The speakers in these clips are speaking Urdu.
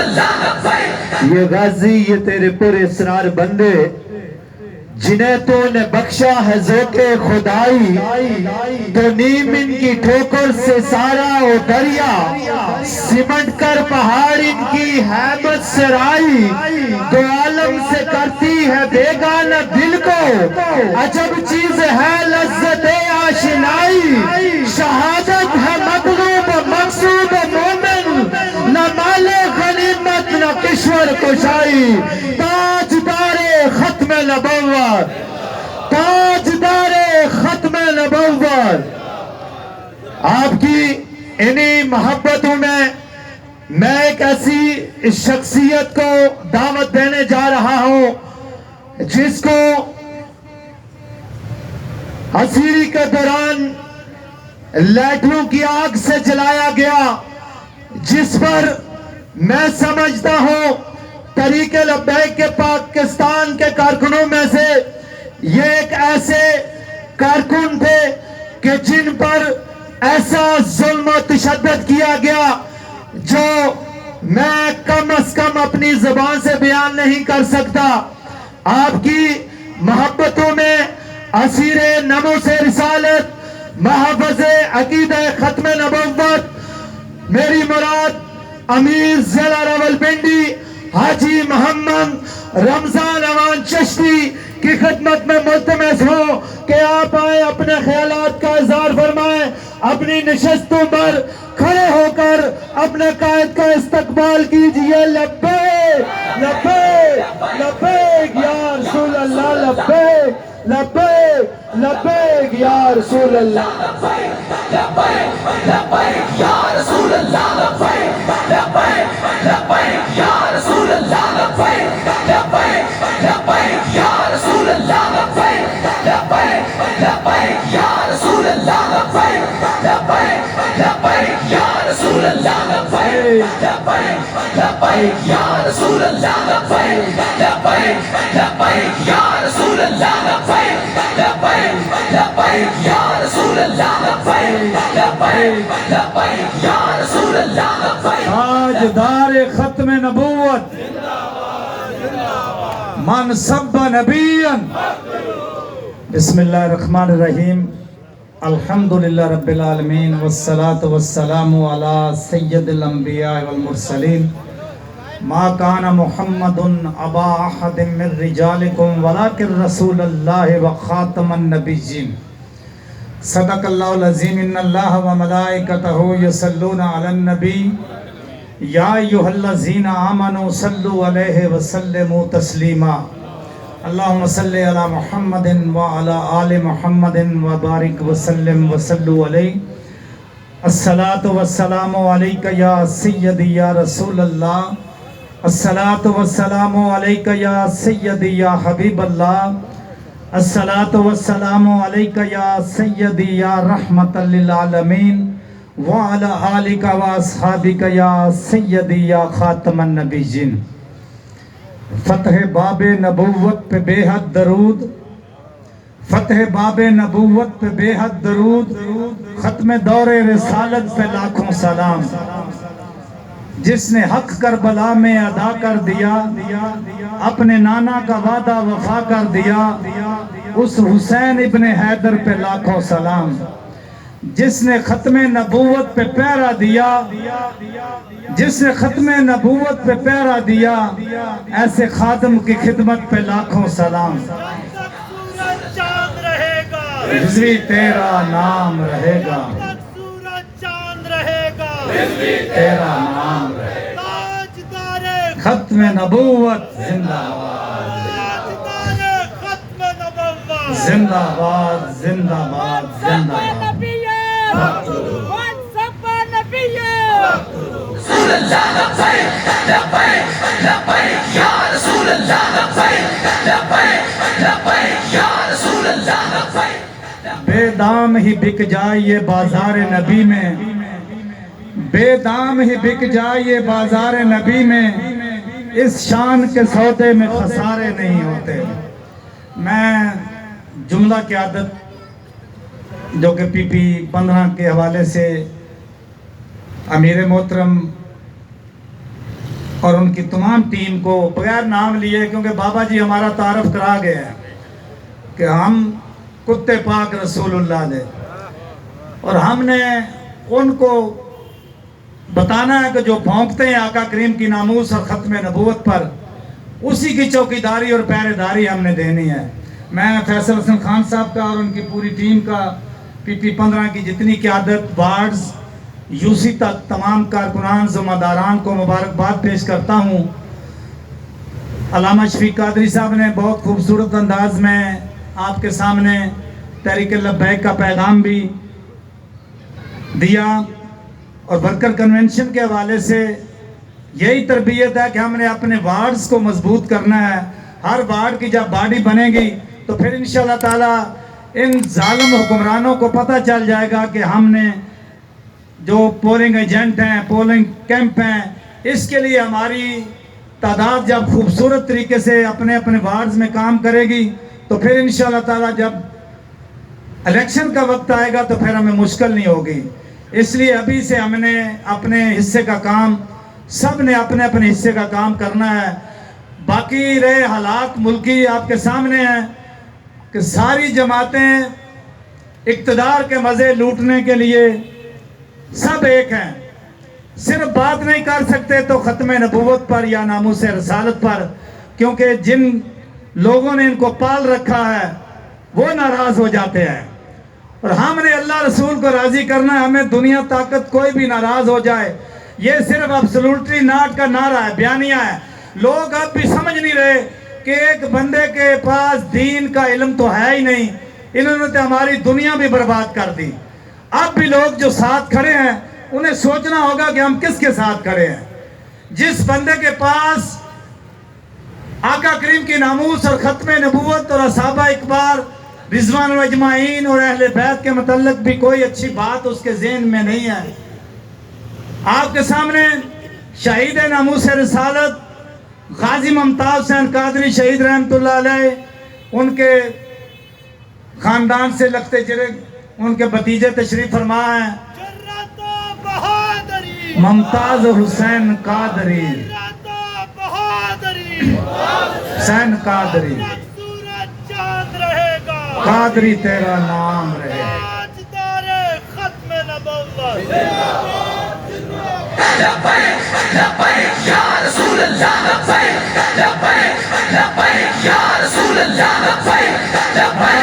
یہ غازی یہ تیرے پر اسرار بندے جنہیں تو نے بخشا ہے ذوق خدائی تو نیم ان کی ٹھوکر سے سارا او دریا سمٹ کر پہاڑ ان کی ہیبت سرائی دو عالم سے کرتی ہے بیگانہ دل کو عجب چیز ہے لذت آشنائی شہادت ہے مطلوب مقصود مومن نہ مال غنیمت نہ کشور کشائی تاجدار ختم نبوت تاجدار ختم نبوت آپ کی انہی محبتوں میں ایک ایسی شخصیت کو دعوت دینے جا رہا ہوں جس کو اسیری کے دوران لائٹوں کی آگ سے جلایا گیا جس پر میں سمجھتا ہوں طریق لبیک کے پاکستان کے کارکنوں میں سے یہ ایک ایسے کارکن تھے کہ جن پر ایسا ظلم و تشدد کیا گیا جو میں کم از کم اپنی زبان سے بیان نہیں کر سکتا آپ کی محبتوں میں اسیر نمو سے رسالت محافظ عقیدہ ختم نبوت میری مراد امیر ضلع راولپنڈی حاجی محمد رمضان امان چشتی کی خدمت میں ملتمس ہوں کہ آپ آئیں اپنے خیالات کا اظہار فرمائیں اپنی نشستوں پر کھڑے ہو کر اپنے قائد کا استقبال کیجئے لبیک لبیک لبیک یا رسول اللہ لبیک لبیک لبیک یا رسول اللہ لبیک لبیک لبیک یا رسول اللہ لبیک لبیک لبیک یا رسول اللہ لبیک لبیک لبیک یا رسول اللہ لبیک لبیک لبیک یا رسول اللہ لبیک لبیک لبیک یا رسول اللہ لبیک لبیک لبیک یا رسول اللہ لبیک لبیک لبیک یا رسول اللہ لبیک لبیک لبیک یا رسول اللہ لبیک لبیک لبیک یا رسول اللہ لبیک تاجدار ختم نبوت من سب نبیا بسم اللہ الرحمن الرحیم الحمدللہ رب العالمین والصلاة والسلام علی سید الانبیاء والمرسلین ما کان محمد ابا احد من رجالکم ولکن رسول اللہ وخاتم النبیین صدق اللہ العظیم ان اللہ وملائکتہ یصلون علی النبی یا ایھا الذین آمنوا صلوا علیہ وسلموا تسلیما اللہم صلی علی محمد وعلی آل محمد وبارک وسلم وصلوا علیہ الصلاة والسلام علیک یا سیدی یا رسول اللہ الصلاة والسلام علیک یا سیدی یا حبیب اللہ الصلاة والسلام علیک یا سیدی یا رحمت للعالمین وعلی آلک و اصحابک یا سیدی یا خاتم النبیین فتح باب نبوت پہ بے حد درود فتح باب نبوت پہ بے حد درود ختم دور رسالت پہ لاکھوں سلام جس نے حق کربلا میں ادا کر دیا اپنے نانا کا وعدہ وفا کر دیا اس حسین ابن حیدر پہ لاکھوں سلام جس نے ختم نبوت پہ پیرا دیا جس نے ختم نبوت پہ پیرا دیا ایسے خادم کی خدمت پہ لاکھوں سلام رضوی تیرا نام رہے گا تیرا نام رہے گا ختم نبوت زندہ باد زندہ باد زندہ باد زندہ باد رسول اللہ لبیک لبیک لبیک یا رسول اللہ لبیک لبیک لبیک یا رسول اللہ لبیک بے دام ہی بک جائے بازار نبی میں بے دام ہی بک جائے بازار نبی میں اس شان کے سودے میں خسارے نہیں ہوتے میں جملہ قیادت جو کہ پی پی 15 کے حوالے سے امیر محترم اور ان کی تمام ٹیم کو بغیر نام لیے، کیونکہ بابا جی ہمارا تعارف کرا گئے ہیں کہ ہم کتے پاک رسول اللہ دے، اور ہم نے ان کو بتانا ہے کہ جو بھونکتے ہیں آقا کریم کی ناموس اور ختم نبوت پر، اسی کی چوکیداری اور پہرے داری ہم نے دینی ہے۔ میں فیصل حسن خان صاحب کا اور ان کی پوری ٹیم کا، PP-15 کی جتنی قیادت، وارڈز، یوسی تک تمام کارکنان ذمہ داران کو مبارکباد پیش کرتا ہوں۔ علامہ شفیق قادری صاحب نے بہت خوبصورت انداز میں آپ کے سامنے تحریک لبیک کا پیغام بھی دیا، اور ورکر کنونشن کے حوالے سے یہی تربیت ہے کہ ہم نے اپنے وارڈز کو مضبوط کرنا ہے۔ ہر وارڈ کی جب باڈی بنے گی تو پھر انشاءاللہ تعالی ان ظالم حکمرانوں کو پتہ چل جائے گا کہ ہم نے جو پولنگ ایجنٹ ہیں، پولنگ کیمپ ہیں، اس کے لیے ہماری تعداد جب خوبصورت طریقے سے اپنے اپنے وارڈز میں کام کرے گی تو پھر انشاءاللہ تعالی جب الیکشن کا وقت آئے گا تو پھر ہمیں مشکل نہیں ہوگی۔ اس لیے ابھی سے ہم نے اپنے حصے کا کام، سب نے اپنے اپنے حصے کا کام کرنا ہے۔ باقی رہے حالات ملکی آپ کے سامنے ہیں کہ ساری جماعتیں اقتدار کے مزے لوٹنے کے لیے سب ایک ہیں، صرف بات نہیں کر سکتے تو ختم نبوت پر یا ناموس رسالت پر، کیونکہ جن لوگوں نے ان کو پال رکھا ہے وہ ناراض ہو جاتے ہیں، اور ہم نے اللہ رسول کو راضی کرنا ہے۔ ہمیں دنیا طاقت کوئی بھی ناراض ہو جائے، یہ صرف ابسولوٹلی ناٹ کا نعرہ ہے، بیانیہ ہے۔ لوگ اب بھی سمجھ نہیں رہے کہ ایک بندے کے پاس دین کا علم تو ہے ہی نہیں، انہوں نے تو ہماری دنیا بھی برباد کر دی۔ اب بھی لوگ جو ساتھ کھڑے ہیں انہیں سوچنا ہوگا کہ ہم کس کے ساتھ کھڑے ہیں۔ جس بندے کے پاس آقا کریم کی ناموس اور ختم نبوت اور صحابہ اکبار رضوان اجمعین اور اہل بیت کے متعلق بھی کوئی اچھی بات اس کے ذہن میں نہیں ہے، آپ کے سامنے شہید ناموس رسالت غازی ممتاز حسین قادری شہید رحمت اللہ علیہ، ان کے خاندان سے لگتے جرگ ان کے بھتیجے تشریف فرما ہیں، ممتاز حسین قادری، حسین قادری، قادری تیرا نام رہے۔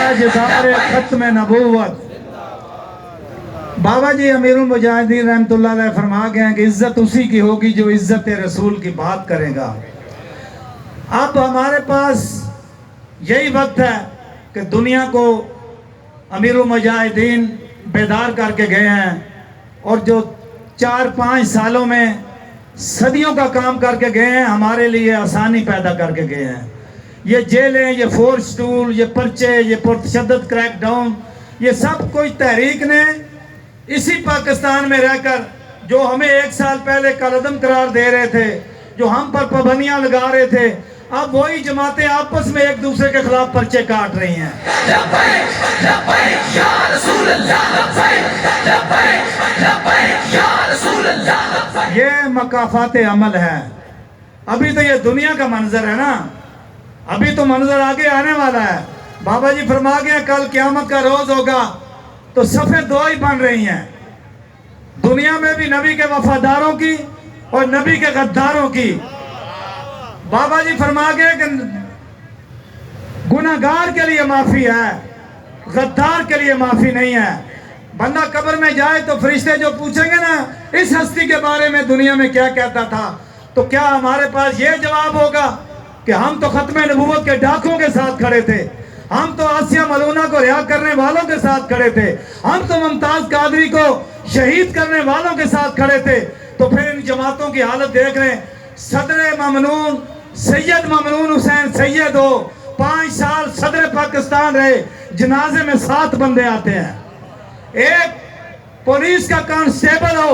تاجدار ختم نبوت بابا جی امیر المجاہدین رحمت اللہ علیہ فرما گئے ہیں کہ عزت اسی کی ہوگی جو عزت رسول کی بات کرے گا۔ اب ہمارے پاس یہی وقت ہے کہ دنیا کو امیر المجاہدین بیدار کر کے گئے ہیں، اور جو 4-5 سالوں میں صدیوں کا کام کر کے گئے ہیں، ہمارے لیے آسانی پیدا کر کے گئے ہیں۔ یہ جیلیں، یہ فورس ٹول، یہ پرچے، یہ پرتشدد کریک ڈاؤن، یہ سب کوئی تحریک نے اسی پاکستان میں رہ کر جو ہمیں 1 سال پہلے کالعدم قرار دے رہے تھے، جو ہم پر پابندیاں لگا رہے تھے، اب وہی جماعتیں آپس میں ایک دوسرے کے خلاف پرچے کاٹ رہی ہیں۔ یہ مکافات عمل ہے۔ ابھی تو یہ دنیا کا منظر ہے نا، ابھی تو منظر آگے آنے والا ہے۔ بابا جی فرما گئے کل قیامت کا روز ہوگا تو صفیں 2 ہی بن رہی ہیں، دنیا میں بھی نبی کے وفاداروں کی اور نبی کے غداروں کی۔ بابا جی فرما گئے کہ گناہگار کے لیے معافی ہے، غدار کے لیے معافی نہیں ہے۔ بندہ قبر میں جائے تو فرشتے جو پوچھیں گے نا اس ہستی کے بارے میں دنیا میں کیا کہتا تھا، تو کیا ہمارے پاس یہ جواب ہوگا کہ ہم تو ختم نبوت کے ڈاکوں کے ساتھ کھڑے تھے، ہم تو آسیہ ملونہ کو رہا کرنے والوں کے ساتھ کھڑے تھے، ہم تو ممتاز قادری کو شہید کرنے والوں کے ساتھ کھڑے تھے؟ تو پھر ان جماعتوں کی حالت دیکھ رہے ہیں۔ صدر ممنون سید ممنون حسین سید ہو، 5 سال صدر پاکستان رہے، جنازے میں 7 بندے آتے ہیں۔ ایک پولیس کا کانسٹیبل ہو،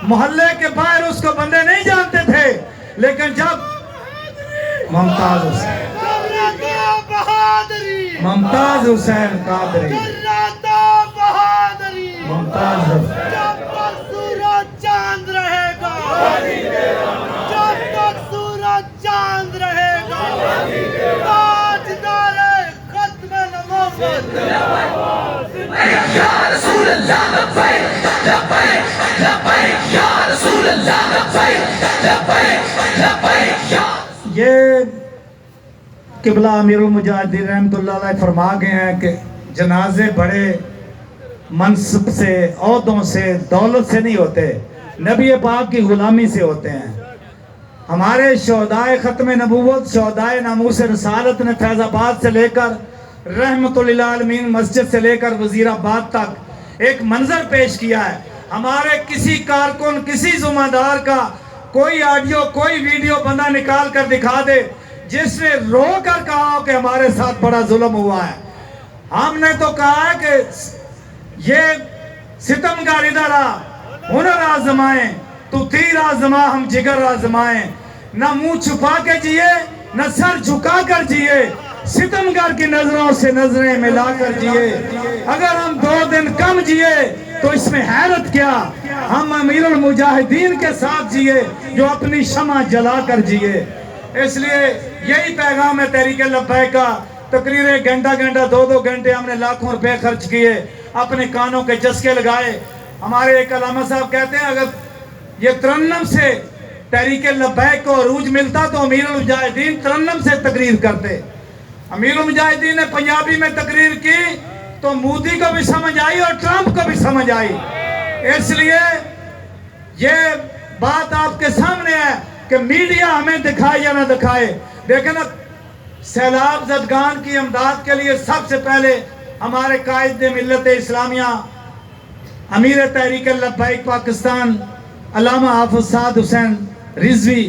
محلے کے باہر اس کو بندے نہیں جانتے تھے، لیکن جب ممتاز حسین قادری، ممتاز جب تک سورج چاند رہے گا، جب تک یہ قبلہ امیر المجاہدین رحمۃ اللہ علیہ فرما گئے ہیں کہ جنازے بڑے منصب سے، عہدوں سے، دولت سے نہیں ہوتے، نبی پاک کی غلامی سے ہوتے ہیں۔ ہمارے شہدائے ختم نبوت، شہدائے ناموس رسالت نے فیض آباد سے لے کر رحمت للعالمین مسجد سے لے کر وزیر آباد تک ایک منظر پیش کیا ہے۔ ہمارے کسی کارکن، کسی ذمہ دار کا کوئی آڈیو، کوئی ویڈیو بندہ نکال کر دکھا دے جس نے رو کر کہا کہ ہمارے ساتھ بڑا ظلم ہوا ہے۔ ہم نے تو کہا ہے کہ یہ ستمگار ادھر آ، ہنر آزمائیں، تو تیر آزما ہم جگر آزمائیں، نہ منہ چھپا کے جیے نہ سر جھکا کر جیے، ستمگار کی نظروں سے نظریں ملا کر جیے۔ اگر ہم 2 دن کم جیے تو اس میں حیرت کیا، ہم امیر المجاہدین کے ساتھ جیے جو اپنی شمع جلا کر جیے۔ اس لیے یہی پیغام ہے تحریک لبیک کا۔ تقریریں گھنٹہ 2 گھنٹے ہم نے لاکھوں روپے خرچ کیے، اپنے کانوں کے چسکے لگائے۔ ہمارے ایک علامہ صاحب کہتے ہیں اگر یہ ترنم سے تحریک لبیک کو عروج ملتا تو امیر المجاہدین ترنم سے تقریر کرتے۔ امیر المجاہدین نے پنجابی میں تقریر کی تو مودی کو بھی سمجھ آئی اور ٹرمپ کو بھی سمجھ آئی۔ اس لیے یہ بات آپ کے سامنے ہے کہ میڈیا ہمیں دکھائے یا نہ دکھائے، دیکھیں نا سیلاب زدگان کی امداد کے لیے سب سے پہلے ہمارے قائد ملت اسلامیہ امیر تحریک لبیک پاکستان علامہ حافظ سعد حسین رضوی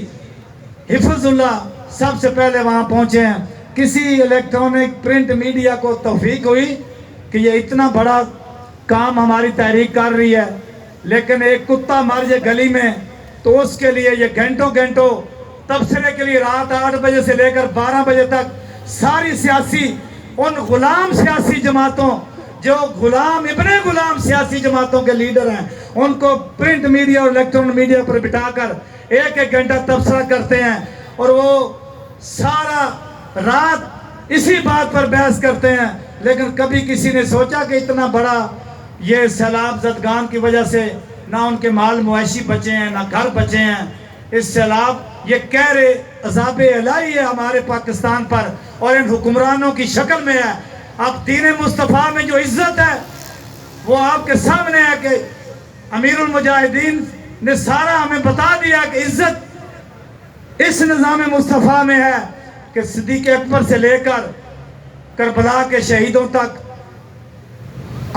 حفظ اللہ سب سے پہلے وہاں پہنچے ہیں۔ کسی الیکٹرانک پرنٹ میڈیا کو توفیق ہوئی کہ یہ اتنا بڑا کام ہماری تحریک کر رہی ہے، لیکن ایک کتا مر جائے گلی میں تو اس کے لیے یہ گھنٹوں تبصرے کے لیے رات 8 بجے سے لے کر 12 بجے تک ساری سیاسی ان غلام سیاسی جماعتوں جو غلام ابن غلام سیاسی جماعتوں کے لیڈر ہیں ان کو پرنٹ میڈیا اور الیکٹرانک میڈیا پر بٹھا کر 1 گھنٹہ تبصرہ کرتے ہیں اور وہ سارا رات اسی بات پر بحث کرتے ہیں۔ لیکن کبھی کسی نے سوچا کہ اتنا بڑا یہ سیلاب زدگان کی وجہ سے نہ ان کے مال مویشی بچے ہیں نہ گھر بچے ہیں، اس سیلاب یہ قہر عذاب الہی ہے ہمارے پاکستان پر اور ان حکمرانوں کی شکل میں ہے۔ اب دین مصطفیٰ میں جو عزت ہے وہ آپ کے سامنے ہے کہ امیر المجاہدین نے سارا ہمیں بتا دیا کہ عزت اس نظام مصطفیٰ میں ہے کہ صدیق اکبر سے لے کر کربلا کے شہیدوں تک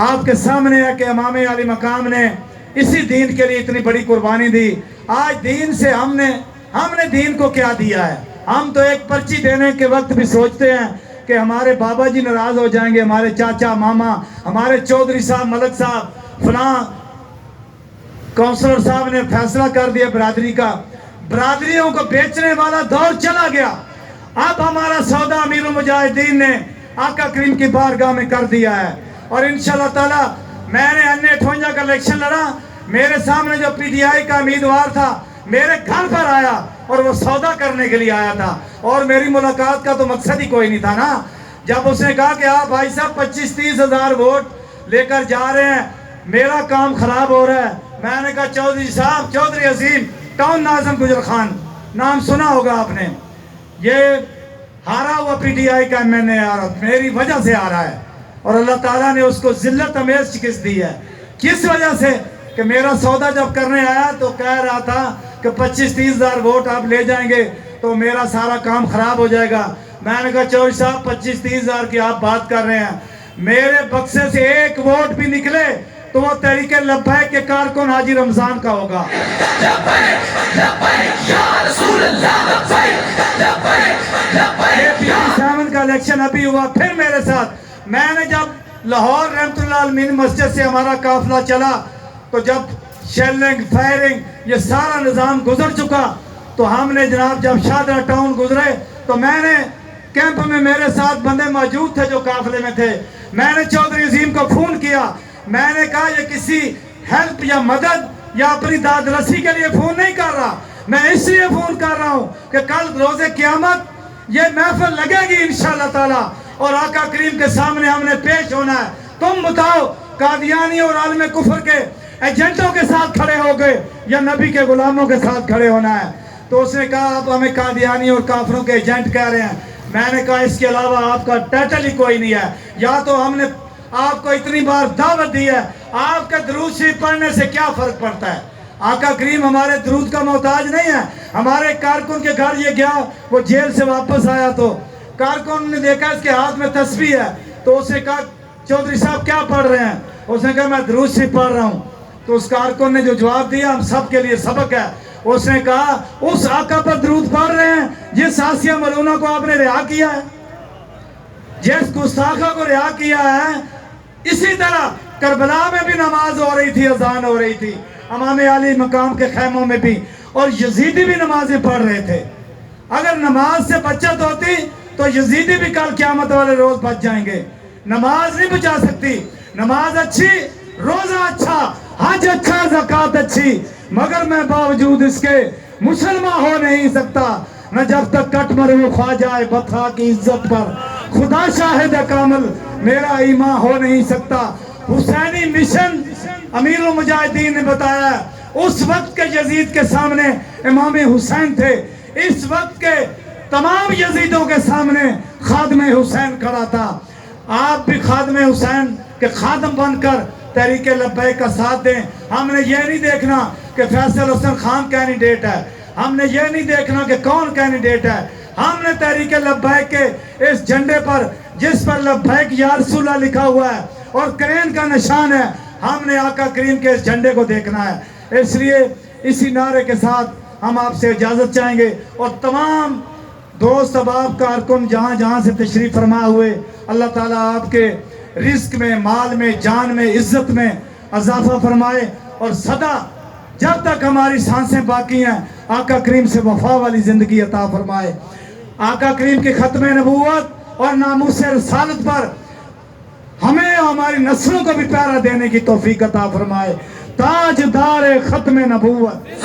آپ کے سامنے ہے کہ امام علی مقام نے اسی دین کے لیے اتنی بڑی قربانی دی۔ آج دین سے ہم نے دین کو کیا دیا ہے؟ ہم تو ایک پرچی دینے کے وقت بھی سوچتے ہیں کہ ہمارے بابا جی ناراض ہو جائیں گے، ہمارے چاچا ماما، ہمارے چودھری صاحب، ملک صاحب، فلاں کونسلر صاحب نے فیصلہ کر دیا برادری کا۔ برادریوں کو بیچنے والا دور چلا گیا، اب ہمارا سودا امیر المجاہدین نے آقا کریم کی بارگاہ میں کر دیا ہے۔ اور انشاءاللہ تعالی میں نے N58 کا الیکشن لڑا، میرے سامنے جو PTI کا امیدوار تھا میرے گھر پر آیا اور وہ سودا کرنے کے لیے آیا تھا، اور میری ملاقات کا تو مقصد ہی کوئی نہیں تھا نا۔ جب اس نے کہا کہ آپ بھائی صاحب 25-30 ہزار ووٹ لے کر جا رہے ہیں، میرا کام خراب ہو رہا ہے، میں نے کہا چودھری صاحب، چودھری عظیم ٹاؤن ناظم گجر خان نام سنا ہوگا آپ نے، یہ ہارا ہوا PTI کا MNA میری وجہ سے آ رہا ہے، اور اللہ تعالیٰ نے اس کو ذلت امیز شکست دی ہے۔ کس وجہ سے؟ کہ میرا سودا جب کرنے آیا تو کہہ رہا تھا کہ 25-30 ہزار ووٹ آپ لے جائیں گے تو میرا سارا کام خراب ہو جائے گا۔ میں نے کہا چودھری صاحب 25-30 ہزار کی آپ بات کر رہے ہیں، میرے بکسے سے 1 ووٹ بھی نکلے تو وہ تحریک لبیک کے کارکن حاجی رمضان کا ہوگا۔ PTI کا الیکشن ابھی ہوا، پھر میرے ساتھ میں نے جب لاہور رحمت اللہ عالمین مسجد سے ہمارا قافلہ چلا تو جب شیلنگ فائرنگ یہ سارا نظام گزر چکا تو ہم نے جناب جب شادرہ ٹاؤن گزرے تو میں نے کیمپ میں میرے ساتھ بندے موجود تھے جو قافلے میں تھے، میں نے چودھری عظیم کو فون کیا، میں نے کہا یہ کسی ہیلپ یا مدد یا اپنی داد رسی کے لیے فون نہیں کر رہا، میں اس لیے فون کر رہا ہوں کہ کل روز قیامت یہ محفل لگے گی انشاءاللہ تعالی، اور آقا کریم کے سامنے ہم نے پیش ہونا ہے. تم بتاؤ قادیانی اور عالم کفر کے ایجنٹوں کے ساتھ کھڑے ہو گئے یا نبی کے غلاموں کے ساتھ کھڑے ہونا ہے؟ تو اس نے کہا آپ ہمیں قادیانی اور کافروں کے ایجنٹ کہہ رہے ہیں. میں نے کہا اس کے علاوہ آپ کا ٹائٹل ہی کوئی نہیں ہے. یا تو ہم نے آپ کو اتنی بار دعوت دی ہے, آپ کا درود شریف پڑھنے سے کیا فرق پڑتا ہے؟ آقا کریم ہمارے درود کا محتاج نہیں ہے. ہمارے کارکن کے گھر یہ گیا, وہ جیل سے واپس آیا تو کارکن نے دیکھا اس کے ہاتھ میں تسبیح ہے, تو اس نے کہا چودھری صاحب کیا پڑھ رہے ہیں؟ اس نے کہا میں درود شریف پڑھ رہا ہوں. تو اس کارکن نے جو جواب دیا ہم سب کے لیے سبق ہے. اس نے کہا اس آقا پر درود پڑھ رہے ہیں جس آسیہ ملونہ کو آپ نے رہا کیا ہے, جس گستاخہ کو رہا کیا ہے. اسی طرح کربلا میں بھی نماز ہو رہی تھی, اذان ہو رہی تھی, امام علی مقام کے خیموں میں بھی, اور یزیدی بھی نمازیں پڑھ رہے تھے. اگر نماز سے بچت ہوتی تو یزیدی بھی کل قیامت والے روز بچ جائیں گے. نماز نہیں بچا سکتی. نماز اچھی, روزہ اچھا, حج اچھا, زکوٰۃ اچھی, مگر میں باوجود اس کے مسلمان ہو نہیں سکتا. نہ جب تک کٹ مروں خواجہ بطحا کی عزت پر, خدا شاہد کامل میرا ایمان ہو نہیں سکتا. حسینی مشن امیر المجاہدین نے بتایا, اس وقت کے یزید کے سامنے امام حسین تھے, اس وقت کے تمام یزیدوں کے سامنے خادم حسین کھڑا تھا. آپ بھی خادم حسین کے خادم بن کر تحریک لبیک کا ساتھ دیں. ہم نے یہ نہیں دیکھنا کہ فیصل حسن خان کینڈیڈیٹ ہے, ہم نے یہ نہیں دیکھنا کہ کون کینڈیڈیٹ ہے. ہم نے تحریک لبیک کے اس جھنڈے پر, جس پر لبیک یا رسول اللہ لکھا ہوا ہے اور کرین کا نشان ہے, ہم نے آقا کریم کے اس جھنڈے کو دیکھنا ہے. اس لیے اسی نعرے کے ساتھ ہم آپ سے اجازت چاہیں گے, اور تمام دوست احباب کارکن جہاں جہاں سے تشریف فرما ہوئے, اللہ تعالیٰ آپ کے رزق میں, مال میں, جان میں, عزت میں اضافہ فرمائے, اور صدا جب تک ہماری سانسیں باقی ہیں آقا کریم سے وفا والی زندگی عطا فرمائے. آقا کریم کی ختم نبوت اور ناموس رسالت پر ہمیں اور ہماری نسلوں کو بھی پیارا دینے کی توفیق عطا فرمائے. تاجدار ختم نبوت